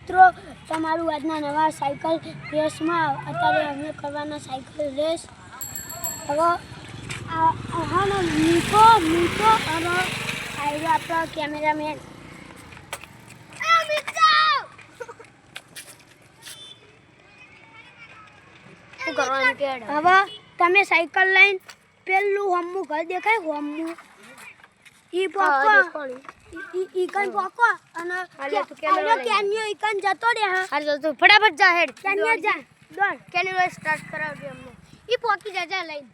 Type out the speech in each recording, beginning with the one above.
મિત્રો તમારું આજના નવા સાયકલ રેસમાં અત્યારે અમે કરવાના સાયકલ રેસ હવે આનો મીઠો અને આવ્યો આપણો કેમેરામેન હવે તમે સાયકલ લઈને પેલું હમું ઘર દેખાય હમું ઈ પોકો ઈકન પોકો અને કેન્યો ઈકન જતો રે હા તો ફટાફટ જા હેડ કેન્યો જા દોડ કેન્યો સ્ટાર્ટ કરાવજો અમને ઈ પોકી જા લઈને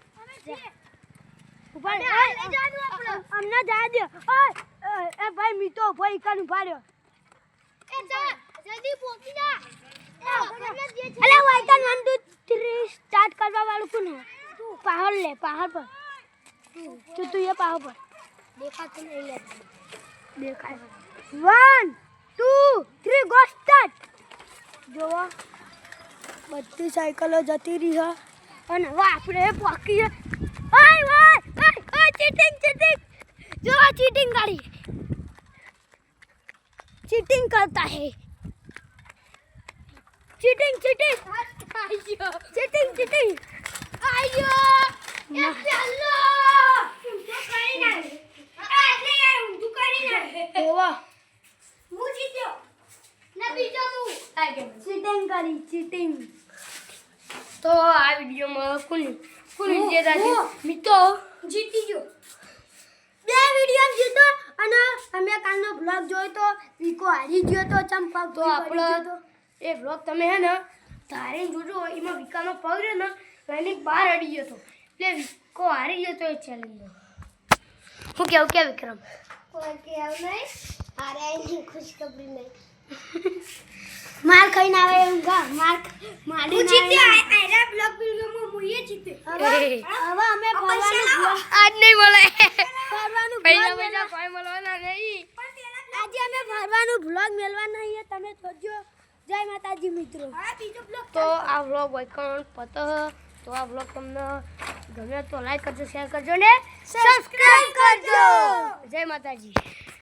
ઉપર અમને જા દે એ ભાઈ મીતો ભાઈ ઈકન ઉભાર્યો એ જા જલ્દી પોકી જા અલે વાઈકન 1 2 3 સ્ટાર્ટ કરવા વાળું કોણ તું પહાડ લે પહાડ પર તું ये पहाड़ पर देखाते नहीं ले देखाय 1 2 3 गो स्टार्ट જો બધી સાયકલો જતી રહી છે અને હવે આપણે પોકી ઓય ચીટિંગ જો ચીટિંગ કરી चीटिंग करता है चीटिंग आयो ये चलो तो कहीं नहीं तू कहीं नहीं ओवा मु जीत्यो ना बीજો मु चीटिंग तो आ वीडियो में कोनी जीता છે મિત્રો જીતી ગયો બે વિડિયો જીતો અને અમે કાલનો બ્લોગ જોયો તો વીકો હારી ગયો તો ચંપક તો આપણો એ બ્લોગ તમે હે ને તારે જોજો એમાં વિકાનો પગ રે ને એની બહાર અડી ગયો તો એટલે વિકો હારી ગયો તો એ ચેલેન્જ હું કેવું કે વિક્રમ કોઈ કેવું નહીં હારે આની ખુશખબરી નહીં માર ખાઈને આવે એમ કા મારી હું જીતે આયરા બ્લોગ વિડિયોમાં મુઈએ જીતે હવે અમે ફરવાનું આજ નહીં મળે ફરવાનું પહેલા કોઈ મળવાના નહીં આજે અમે ફરવાનું બ્લોગ મેલવાના છે તમે જોજો જય માતાજી મિત્રો તો આ વ્લોગ વાયકણ પતો તો આ વ્લોગ તમને ગમે તો લાઈક કરજો શેર કરજો ને સબસ્ક્રાઇબ કરજો જય માતાજી।